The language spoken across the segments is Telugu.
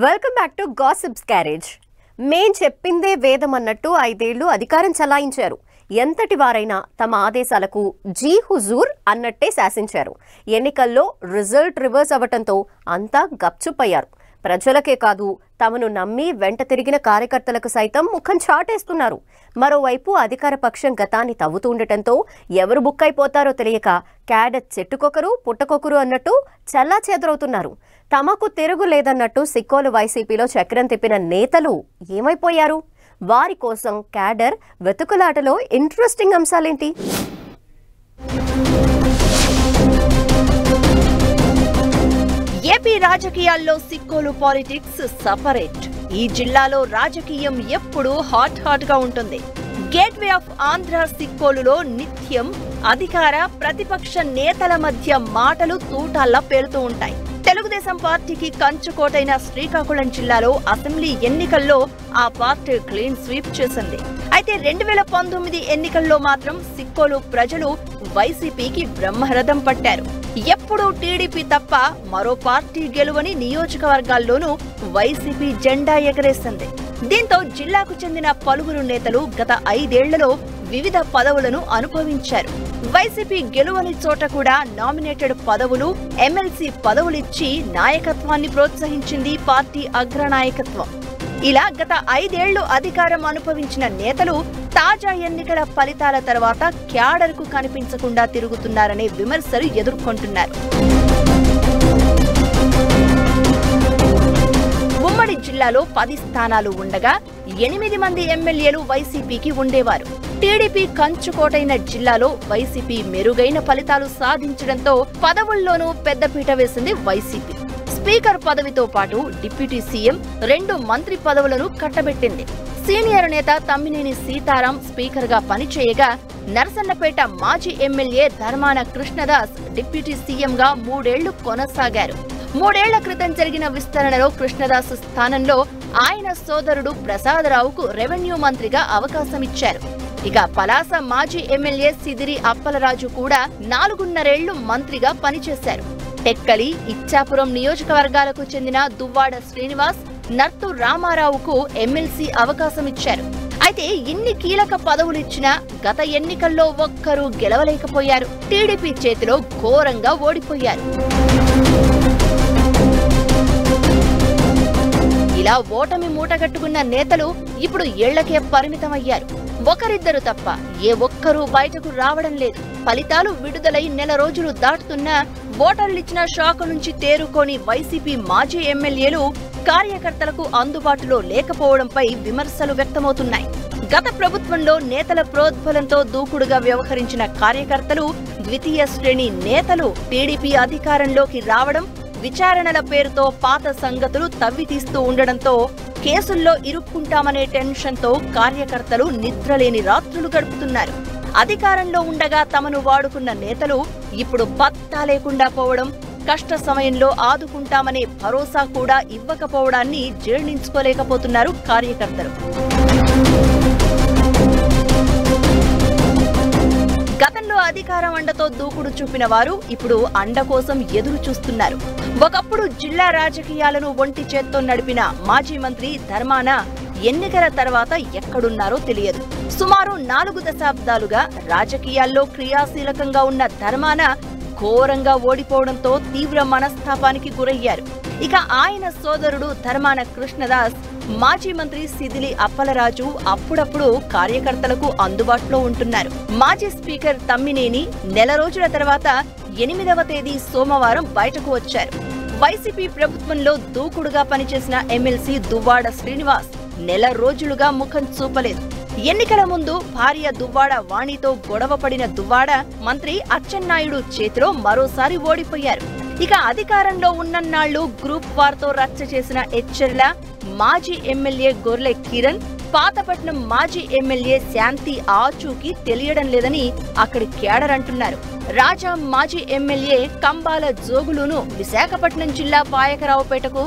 Welcome back to gossips carriage. మేం చెప్పిందే వేదం అన్నట్టు 5 ఏళ్లు అధికారం చలాయించారు. ఎంతటి వారైనా తమ ఆదేశాలకు జీ హుజూర్ అన్నట్టే శాసించారు. ఎన్నికల్లో రిజల్ట్ రివర్స్ అవ్వటంతో అంతా గప్చుప్పయ్యారు. ప్రజలకే కాదు, తమను నమ్మి వెంట తిరిగిన కార్యకర్తలకు సైతం ముఖం చాటేస్తున్నారు. మరోవైపు అధికార పక్షం గతాన్ని తవ్వుతూ ఉండటంతో ఎవరు బుక్కైపోతారో తెలియక క్యాడెట్ చెట్టుకొకరు పుట్టకొకరు అన్నట్టు చల్లా చెదరవుతున్నారు. తమకు తిరుగు లేదన్నట్టు సిక్కోలు వైసీపీలో చక్రం తిప్పిన నేతలు ఏమైపోయారు? వారి కోసం క్యాడర్ వెతుకులాటలో ఇంట్రెస్టింగ్ అంశాలేంటి? ఏపీ రాజకీయాల్లో సిక్కోలు పాలిటిక్స్ సపరేట్. ఈ జిల్లాలో రాజకీయం ఎప్పుడూ హాట్ గా ఉంటుంది. గేట్వే ఆఫ్ ఆంధ్ర సిక్కోలులో నిత్యం అధికార ప్రతిపక్ష నేతల మధ్య మాటలు తూటాల్లా పేలుతూ ఉంటాయి. తెలుగుదేశం పార్టీకి కంచుకోటైన శ్రీకాకుళం జిల్లాలో అసెంబ్లీ ఎన్నికల్లో ఆ పార్టీ క్లీన్ స్వీప్ చేసింది. అయితే 2019 ఎన్నికల్లో మాత్రం సిక్కోలు ప్రజలు వైసీపీకి బ్రహ్మరథం పట్టారు. ఎప్పుడూ టీడీపీ తప్ప మరో పార్టీ గెలువని నియోజకవర్గాల్లోనూ వైసీపీ జెండా ఎగరేసింది. దీంతో జిల్లాకు చెందిన పలువురు నేతలు గత 5 ఏళ్లలో వివిధ పదవులను అనుభవించారు. వైసీపీ గెలువని చోట కూడా నామినేటెడ్ పదవులు, ఎమ్మెల్సీ పదవులిచ్చి నాయకత్వాన్ని ప్రోత్సహించింది పార్టీ అగ్రనాయకత్వం. ఇలా గత 5 ఏళ్లు అధికారం అనుభవించిన నేతలు తాజా ఎన్నికల ఫలితాల తర్వాత క్యాడర్కు కనిపించకుండా తిరుగుతున్నారనే విమర్శలు ఎదుర్కొంటున్నారు. ఉమ్మడి జిల్లాలో 10 స్థానాలు ఉండగా 8 మంది ఎమ్మెల్యేలు వైసీపీకి ఉండేవారు. టీడీపీ కంచుకోటైన జిల్లాలో వైసీపీ మెరుగైన ఫలితాలు సాధించడంతో పదవుల్లోనూ పెద్దపీట వేసింది వైసీపీ. స్పీకర్ పదవితో పాటు డిప్యూటీ సీఎం 2 మంత్రి పదవులను కట్టబెట్టింది. సీనియర్ నేత తమ్మినేని సీతారాం స్పీకర్ గా పనిచేయగా, నరసన్నపేట మాజీ MLA Dharmana Krishnadas deputy CM గా 3 ఏళ్లు కొనసాగారు. 3 ఏళ్ల క్రితం జరిగిన విస్తరణలో కృష్ణదాస్ స్థానంలో ఆయన సోదరుడు ప్రసాదరావుకు రెవెన్యూ మంత్రిగా అవకాశమిచ్చారు. ఇక పలాస మాజీ ఎమ్మెల్యే సిదిరి అప్పలరాజు కూడా 4.5 ఏళ్లు మంత్రిగా పనిచేశారు. టెక్కలి, ఇచ్చాపురం నియోజకవర్గాలకు చెందిన దువ్వాడ శ్రీనివాస్, నర్తు రామారావుకు ఎమ్మెల్సీ అవకాశమిచ్చారు. అయితే ఇన్ని కీలక పదవులిచ్చినా గత ఎన్నికల్లో ఒక్కరూ గెలవలేకపోయారు. టీడీపీ చేతిలో ఘోరంగా ఓడిపోయారు. ఇలా ఓటమి మూటగట్టుకున్న నేతలు ఇప్పుడు ఏళ్లకే పరిమితమయ్యారు. ఒకరిద్దరు తప్ప ఏ ఒక్కరూ బయటకు రావడం లేదు. ఫలితాలు విడుదలై నెల రోజులు దాటుతున్నా ఓటర్లిచ్చిన షాక్ నుంచి తేరుకోని వైసీపీ మాజీ ఎమ్మెల్యేలు కార్యకర్తలకు అందుబాటులో లేకపోవడంపై విమర్శలు వ్యక్తమవుతున్నాయి. గత ప్రభుత్వంలో నేతల ప్రోద్బలంతో దూకుడుగా వ్యవహరించిన కార్యకర్తలు, ద్వితీయ శ్రేణి నేతలు టీడీపీ అధికారంలోకి రావడం, విచారణల పేరుతో పాత సంగతులు తవ్వితీస్తూ ఉండడంతో కేసుల్లో ఇరుక్కుంటామనే టెన్షన్తో కార్యకర్తలు నిద్రలేని రాత్రులు గడుపుతున్నారు. అధికారంలో ఉండగా తమను వాడుకున్న నేతలు ఇప్పుడు పత్తా లేకుండా పోవడం, కష్ట సమయంలో ఆదుకుంటామనే భరోసా కూడా ఇవ్వకపోవడాన్ని జీర్ణించుకోలేకపోతున్నారు కార్యకర్తలు. గతంలో అధికారం అండతో దూకుడు చూపిన వారు ఇప్పుడు అండ కోసం ఎదురు చూస్తున్నారు. ఒకప్పుడు జిల్లా రాజకీయాలను ఒంటి చేత్తో నడిపిన మాజీ మంత్రి ధర్మాన ఎన్నికల తర్వాత ఎక్కడున్నారో తెలియదు. సుమారు 4 దశాబ్దాలుగా రాజకీయాల్లో క్రియాశీలకంగా ఉన్న ధర్మాన ఘోరంగా ఓడిపోవడంతో తీవ్ర మనస్తాపానికి గురయ్యారు. ఇక ఆయన సోదరుడు ధర్మాన కృష్ణదాస్, మాజీ మంత్రి సిదిలి అప్పలరాజు అప్పుడప్పుడు కార్యకర్తలకు అందుబాటులో ఉంటున్నారు. మాజీ స్పీకర్ తమ్మినేని నెల రోజుల తర్వాత 8వ తేదీ సోమవారం బయటకు వచ్చారు. వైసీపీ ప్రభుత్వంలో దూకుడుగా పనిచేసిన ఎమ్మెల్సీ దువ్వాడ శ్రీనివాస్ నెల రోజులుగా ముఖం చూపలేదు. ఎన్నికల ముందు భార్య దువ్వాడ వాణితో గొడవ పడిన దువ్వాడ మంత్రి అచ్చెన్నాయుడు చేతిలో మరోసారి ఓడిపోయారు. ఇక అధికారంలో ఉన్నన్నాళ్లు గ్రూప్ వార్తో రచ్చ చేసిన ఎచ్చెర్ల మాజీ ఎమ్మెల్యే గొర్లె కిరణ్, పాతపట్నం మాజీ ఎమ్మెల్యే శాంతి ఆచూకీ తెలియడం లేదని అక్కడి క్యాడర్ అంటున్నారు. రాజా మాజీ ఎమ్మెల్యే కంబాల జోగులును విశాఖపట్నం జిల్లా పాయకరావుపేటకు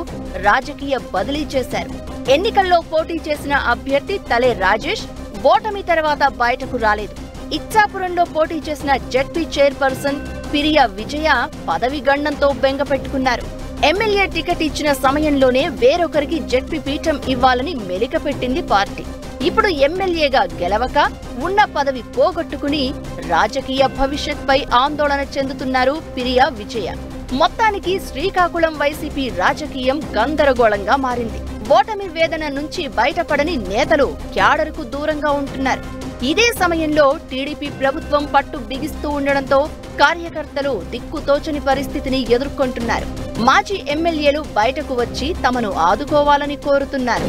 రాజకీయ బదిలీ చేశారు. ఎన్నికల్లో పోటీ చేసిన అభ్యర్థి తలే రాజేష్ ఓటమి తర్వాత బయటకు రాలేదు. ఇచ్చాపురంలో పోటీ చేసిన జెడ్పీ చైర్పర్సన్ పిరియా విజయ పదవి గండంతో బెంగ పెట్టుకున్నారు. ఎమ్మెల్యే టికెట్ ఇచ్చిన సమయంలోనే వేరొకరికి జెడ్పీ పీఠం ఇవ్వాలని మెలికపెట్టింది పార్టీ. ఇప్పుడు ఎమ్మెల్యేగా గెలవక ఉన్న పదవి పోగొట్టుకుని రాజకీయ భవిష్యత్పై ఆందోళన చెందుతున్నారు పిరియా విజయ. మొత్తానికి శ్రీకాకుళం వైసీపీ రాజకీయం గందరగోళంగా మారింది. ఓటమి వేదన నుంచి బయటపడని నేతలు క్యాడర్కు దూరంగా ఉంటున్నారు. ఇదే సమయంలో టీడీపీ ప్రభుత్వం పట్టు బిగిస్తూ ఉండడంతో కార్యకర్తలు దిక్కుతోచని పరిస్థితిని ఎదుర్కొంటున్నారు. మాజీ ఎమ్మెల్యేలు బయటకు వచ్చి తమను ఆదుకోవాలని కోరుతున్నారు.